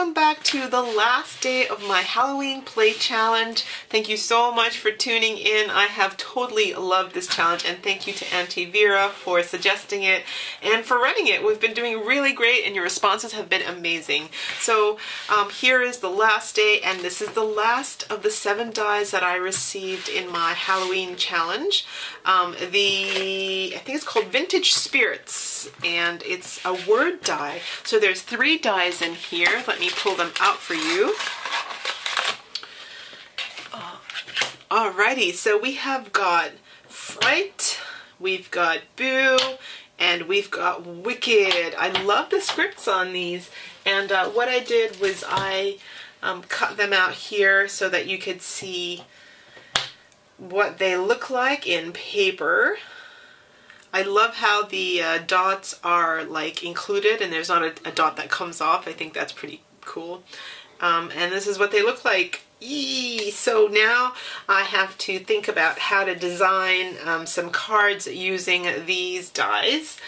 welcome back to the last day of my Halloween play challenge. Thank you so much for tuning in. I have totally loved this challenge, and thank you to xxAmira for suggesting it and for running it. We've been doing really great and your responses have been amazing. So here is the last day, and this is the last of the 7 dies that I received in my Halloween challenge. I think it's called Vintage Spirits, and it's a word die. So there's 3 dies in here. Let me pull them out for you. Alrighty, so we have got Fright, we've got Boo, and we've got Wicked. I love the scripts on these, and what I did was I cut them out here so that you could see what they look like in paper. I love how the dots are like included and there's not a dot that comes off. I think that's pretty cool. And this is what they look like. Eee! So now I have to think about how to design some cards using these dies.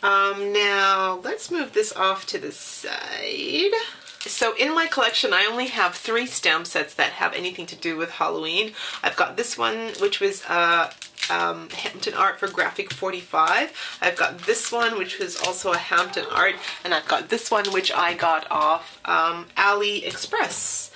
Now let's move this off to the side. So in my collection, I only have 3 stamp sets that have anything to do with Halloween. I've got this one, which was Hampton Art for Graphic 45. I've got this one, which was also a Hampton Art, and I've got this one, which I got off AliExpress.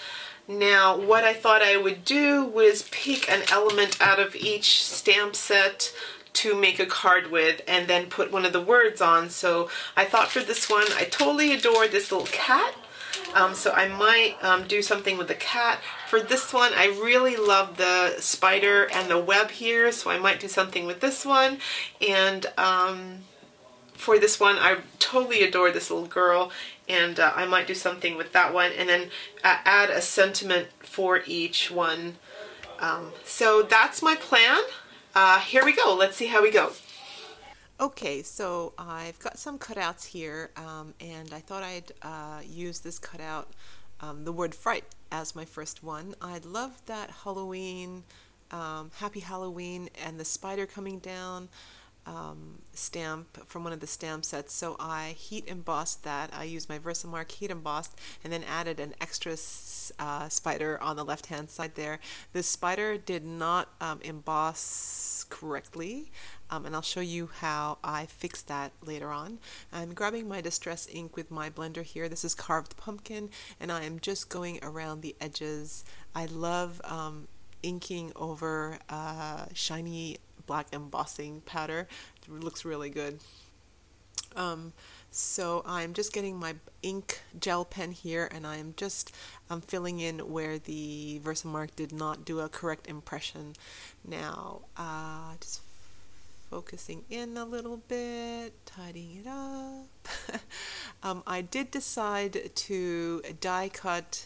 Now, what I thought I would do was pick an element out of each stamp set to make a card with and then put one of the words on. So I thought for this one, I totally adore this little cat. So I might do something with the cat. For this one, I really love the spider and the web here, so I might do something with this one. And for this one, I totally adore this little girl, and I might do something with that one, and then add a sentiment for each one. So that's my plan. Here we go. Let's see how we go. Okay, so I've got some cutouts here, and I thought I'd use this cutout, the word Fright, as my first one. I love that Halloween, Happy Halloween, and the spider coming down stamp from one of the stamp sets, so I heat embossed that. I used my Versamark heat embossed and then added an extra spider on the left hand side there. The spider did not emboss correctly, and I'll show you how I fixed that later on. I'm grabbing my Distress ink with my blender here. This is Carved Pumpkin, and I am just going around the edges. I love inking over shiny black embossing powder. It looks really good. So I'm just getting my ink gel pen here, and I'm just filling in where the Versamark did not do a correct impression. Now just focusing in a little bit, tidying it up. I did decide to die cut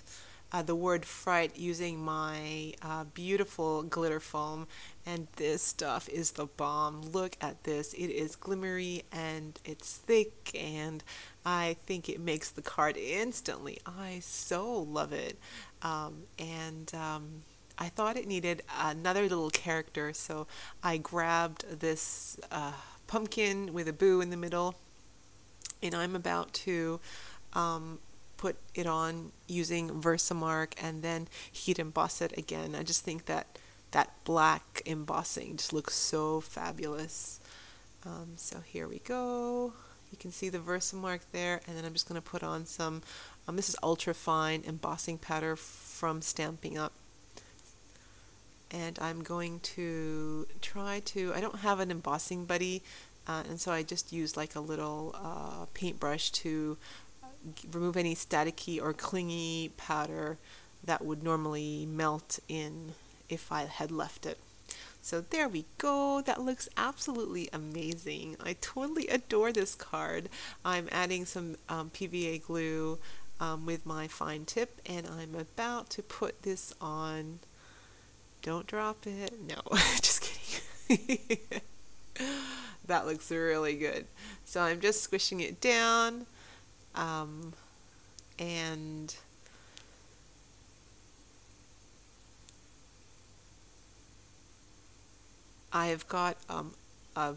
the word Fright using my beautiful glitter foam, and this stuff is the bomb. Look at this. It is glimmery and it's thick, and I think it makes the card instantly. I so love it. I thought it needed another little character, so I grabbed this pumpkin with a boo in the middle, and I'm about to put it on using Versamark and then heat emboss it again. I just think that that black embossing just looks so fabulous. So here we go. You can see the Versamark there, and then I'm just going to put on some, this is ultra fine embossing powder from Stampin' Up. And I'm going to try to, I don't have an embossing buddy, and so I just use like a little paintbrush to remove any staticky or clingy powder that would normally melt in if I had left it. So there we go. That looks absolutely amazing. I totally adore this card. I'm adding some PVA glue with my fine tip, and I'm about to put this on. Don't drop it. No, just kidding. That looks really good. So I'm just squishing it down, and I have got a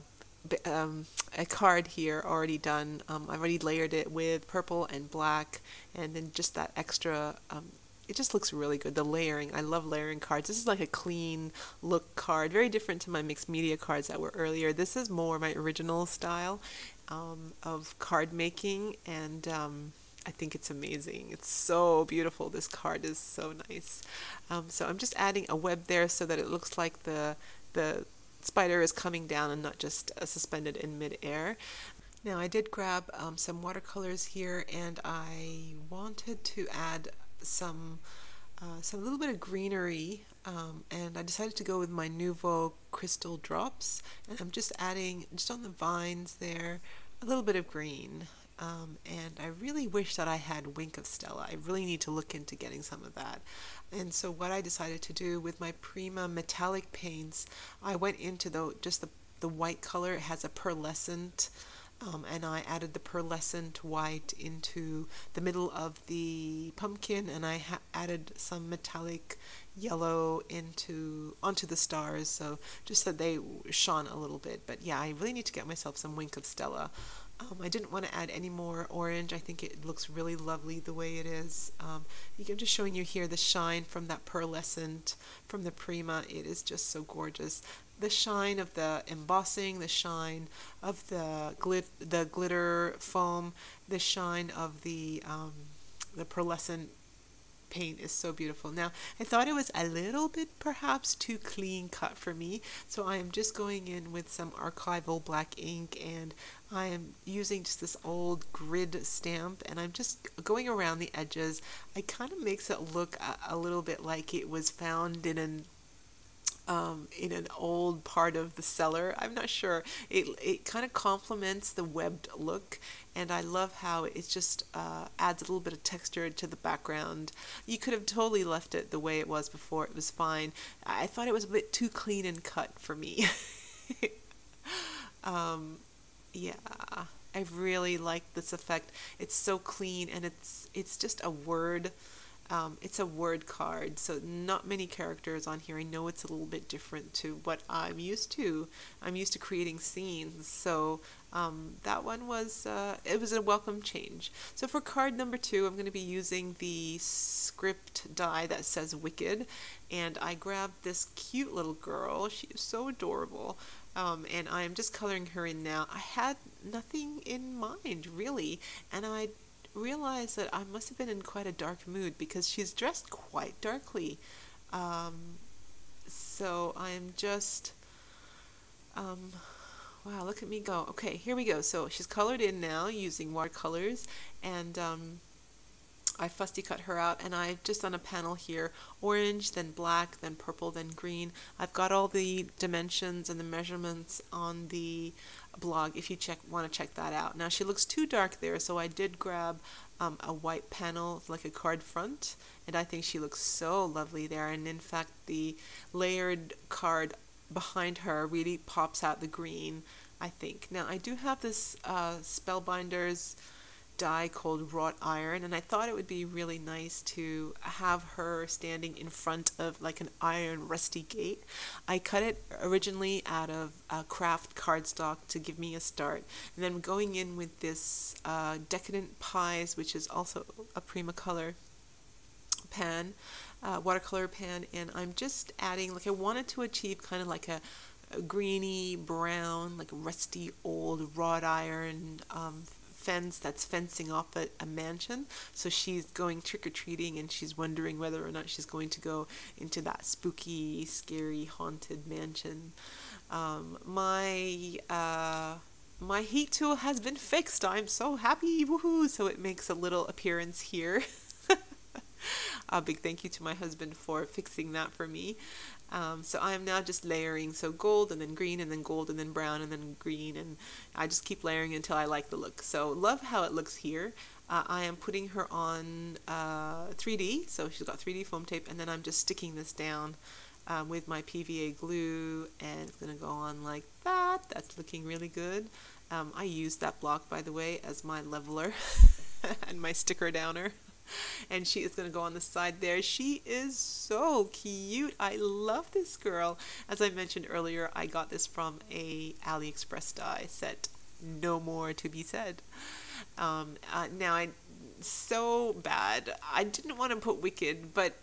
a card here already done. I've already layered it with purple and black, and then just that extra. It just looks really good. The layering, I love layering cards. This is like a clean look card, very different to my mixed media cards that were earlier. This is more my original style of card making, and I think it's amazing. It's so beautiful. This card is so nice. So I'm just adding a web there so that it looks like the spider is coming down and not just suspended in midair. Now I did grab some watercolors here, and I wanted to add some little bit of greenery, and I decided to go with my Nouveau Crystal Drops, and I'm just adding, just on the vines there, a little bit of green. And I really wish that I had Wink of Stella. I really need to look into getting some of that. And so what I decided to do with my Prima metallic paints, I went into the white color. It has a pearlescent, and I added the pearlescent white into the middle of the pumpkin, and I added some metallic yellow onto the stars, so just so they shone a little bit. But yeah, I really need to get myself some Wink of Stella. I didn't want to add any more orange. I think it looks really lovely the way it is. I'm just showing you here the shine from that pearlescent from the Prima. It is just so gorgeous. The shine of the embossing, the shine of the glitter foam, the shine of the pearlescent paint is so beautiful. Now, I thought it was a little bit perhaps too clean cut for me, so I am just going in with some archival black ink, and I am using just this old grid stamp, and I'm just going around the edges. It kind of makes it look a little bit like it was found in an old part of the cellar. I'm not sure. It kind of complements the webbed look, and I love how it just adds a little bit of texture to the background. You could have totally left it the way it was before. It was fine. I thought it was a bit too clean and cut for me. Yeah, I really like this effect. It's so clean, and it's just a word. It's a word card, so not many characters on here. I know it's a little bit different to what I'm used to. I'm used to creating scenes, so that one was it was a welcome change. So for card number 2, I'm going to be using the script die that says Wicked, and I grabbed this cute little girl. She is so adorable. And I'm just coloring her in now. I had nothing in mind, really, and I realized that I must have been in quite a dark mood because she's dressed quite darkly. So I'm just, wow, look at me go. Okay, here we go. So she's colored in now using watercolors, and I fussy cut her out, and I've just done a panel here, orange, then black, then purple, then green. I've got all the dimensions and the measurements on the blog if you want to check that out. Now she looks too dark there, so I did grab a white panel like a card front, and I think she looks so lovely there, and in fact the layered card behind her really pops out the green, I think. Now I do have this Spellbinders die called Wrought Iron, and I thought it would be really nice to have her standing in front of like an iron rusty gate. I cut it originally out of craft cardstock to give me a start, and then going in with this Decadent Pies, which is also a Primacolor pan, watercolor pan, and I'm just adding, like I wanted to achieve kind of like a greeny brown, like rusty old wrought iron fence that's fencing off a mansion. So she's going trick-or-treating, and she's wondering whether or not she's going to go into that spooky, scary, haunted mansion. My heat tool has been fixed. I'm so happy, woohoo! So it makes a little appearance here. A big thank you to my husband for fixing that for me. So I am now just layering, so gold and then green and then gold and then brown and then green, and I just keep layering until I like the look. So love how it looks here. I am putting her on 3D, so she's got 3D foam tape, and then I'm just sticking this down with my PVA glue, and it's going to go on like that. That's looking really good. I used that block, by the way, as my leveler and my sticker downer. And she is going to go on the side there. She is so cute. I love this girl. As I mentioned earlier, I got this from a AliExpress dye set. No more to be said. Now, so bad. I didn't want to put Wicked, but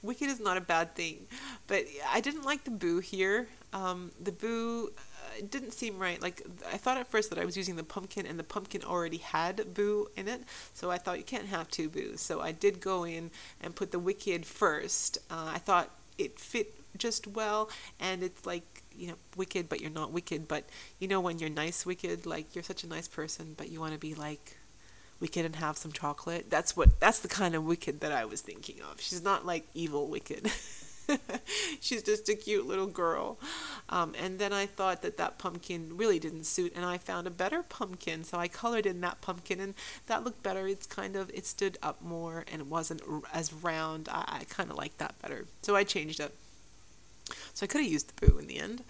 Wicked is not a bad thing. But I didn't like the Boo here. The Boo it didn't seem right. Like, I thought at first that I was using the pumpkin, and the pumpkin already had Boo in it, so I thought you can't have two Boos. So I did go in and put the Wicked first. I thought it fit just well, and it's like, you know, Wicked, but you're not Wicked. But you know, when you're nice Wicked, like, you're such a nice person, but you want to be like Wicked and have some chocolate. That's the kind of Wicked that I was thinking of. She's not like evil Wicked. She's just a cute little girl. And then I thought that pumpkin really didn't suit, and I found a better pumpkin, so I colored in that pumpkin, and that looked better. It stood up more, and it wasn't as round. I kind of like that better, so I changed it. So I could have used the Boo in the end.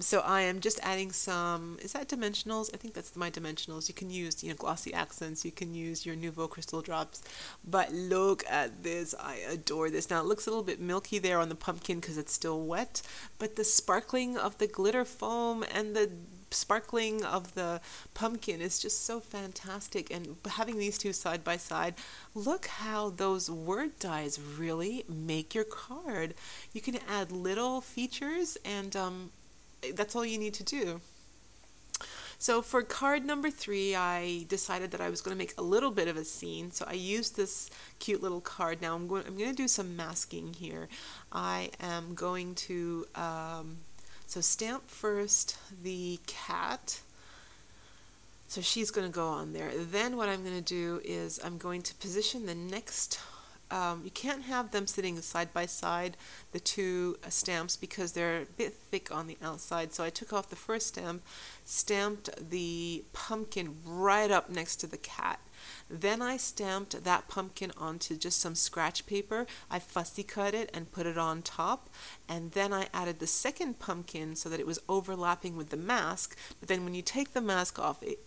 So I am just adding some, is that dimensionals? I think that's my dimensionals. You can use, you know, glossy accents. You can use your Nouveau Crystal drops. But look at this. I adore this. Now it looks a little bit milky there on the pumpkin because it's still wet. But the sparkling of the glitter foam and the sparkling of the pumpkin is just so fantastic. And having these two side by side, look how those word dyes really make your card. You can add little features, and that's all you need to do. So for card number 3, I decided that I was going to make a little bit of a scene. So I used this cute little card. Now I'm going to do some masking here. I am going to so stamp first the cat. So she's going to go on there. Then what I'm going to do is I'm going to position the next, you can't have them sitting side by side, the two stamps, because they're a bit thick on the outside. So I took off the first stamp, stamped the pumpkin right up next to the cat. Then I stamped that pumpkin onto just some scratch paper. I fussy cut it and put it on top. And then I added the second pumpkin so that it was overlapping with the mask. But then when you take the mask off, it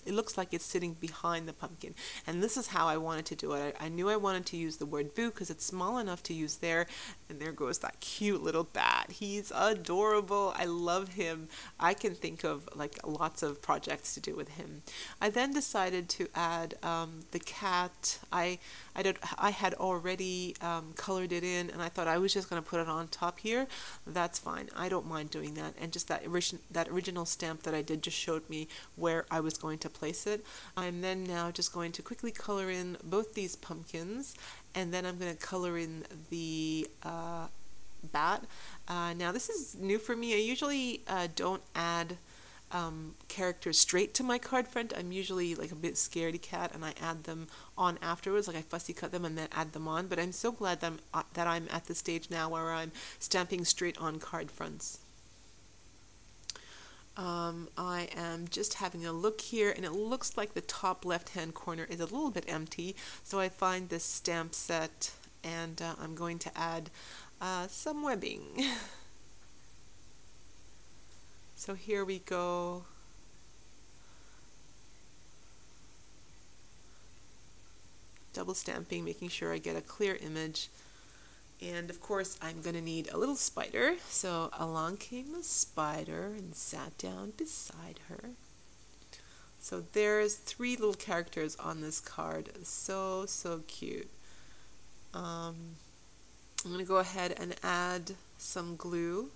looks like it's sitting behind the pumpkin. And this is how I wanted to do it. I knew I wanted to use the word Boo because it's small enough to use there. And there goes that cute little bat. He's adorable. I love him. I can think of like lots of projects to do with him. I then decided to add the cat. I had already colored it in, and I thought I was just going to put it on top here. That's fine. I don't mind doing that. And just that original stamp that I did just showed me where I was going to place it. I'm then now just going to quickly color in both these pumpkins, and then I'm going to color in the bat. Now this is new for me. I usually don't add characters straight to my card front. I'm usually like a bit scaredy cat, and I add them on afterwards, like I fussy cut them and then add them on. But I'm so glad that I'm at the stage now where I'm stamping straight on card fronts. I am just having a look here, and it looks like the top left hand corner is a little bit empty, so I find this stamp set, and I'm going to add some webbing. So here we go. Double stamping, making sure I get a clear image. And of course I'm going to need a little spider. So along came the spider and sat down beside her. So there's 3 little characters on this card. So cute. I'm going to go ahead and add some glue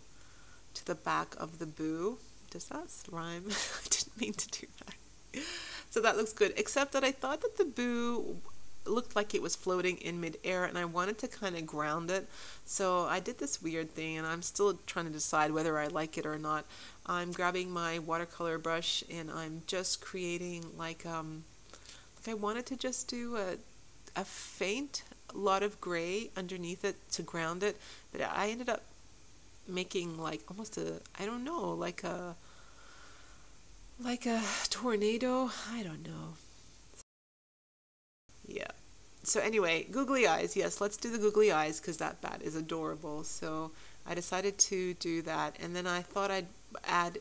to the back of the Boo. Does that rhyme? I didn't mean to do that. So that looks good, except that I thought that the Boo looked like it was floating in midair, and I wanted to kind of ground it. So I did this weird thing, and I'm still trying to decide whether I like it or not. I'm grabbing my watercolor brush, and I'm just creating like I wanted to just do a faint lot of gray underneath it to ground it, but I ended up making like almost I don't know, like a tornado. I don't know. Yeah. So anyway, googly eyes. Yes, let's do the googly eyes because that bat is adorable. So I decided to do that, and then I thought I'd add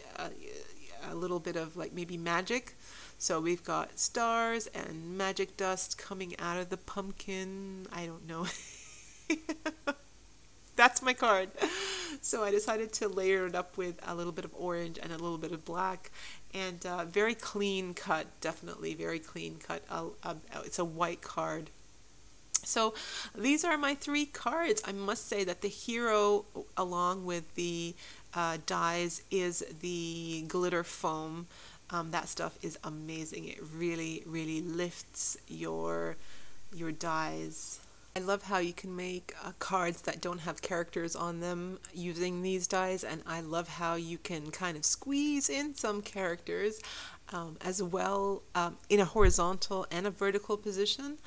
a little bit of like maybe magic. So we've got stars and magic dust coming out of the pumpkin. I don't know. That's my card. So I decided to layer it up with a little bit of orange and a little bit of black, and very clean cut, definitely very clean cut. It's a white card. So these are my 3 cards. I must say that the hero, along with the dies, is the glitter foam. That stuff is amazing. It really, really lifts your dies. I love how you can make cards that don't have characters on them using these dies, and I love how you can kind of squeeze in some characters as well in a horizontal and a vertical position,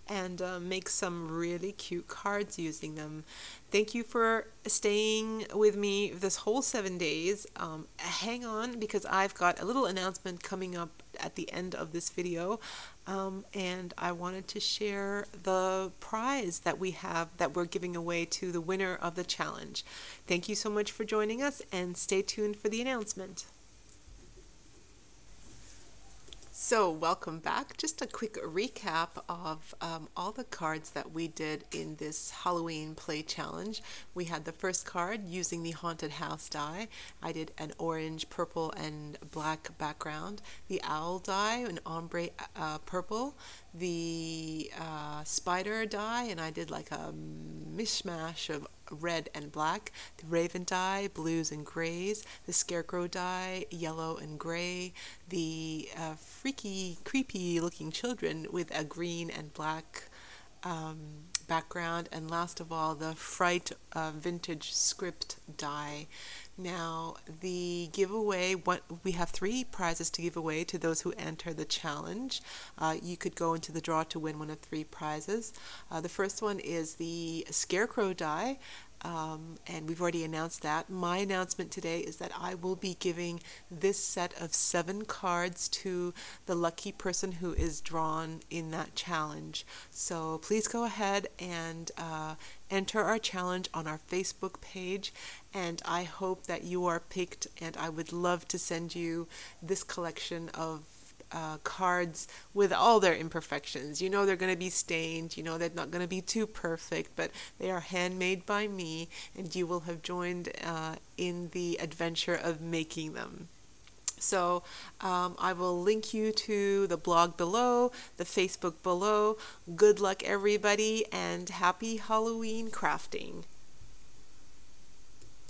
and make some really cute cards using them. Thank you for staying with me this whole 7 days. Hang on, because I've got a little announcement coming up at the end of this video, and I wanted to share the prize that we have, that we're giving away to the winner of the challenge. Thank you so much for joining us, and stay tuned for the announcement. So welcome back. Just a quick recap of all the cards that we did in this Halloween play challenge. We had the first card using the Haunted House die. I did an orange, purple, and black background. The owl die, an ombre purple. The spider die, and I did like a mishmash of red and black. The raven die, blues and grays. The scarecrow die, yellow and gray. The freaky, creepy looking children with a green and black background. And last of all, the fright vintage script die. Now, the giveaway, we have 3 prizes to give away to those who enter the challenge. You could go into the draw to win one of 3 prizes. The first one is the scarecrow die. And we've already announced that. My announcement today is that I will be giving this set of 7 cards to the lucky person who is drawn in that challenge. So please go ahead and enter our challenge on our Facebook page, and I hope that you are picked, and I would love to send you this collection of cards with all their imperfections. You know they're going to be stained, you know they're not going to be too perfect, but they are handmade by me, and you will have joined in the adventure of making them. So I will link you to the blog below, the Facebook below. Good luck everybody, and happy Halloween crafting.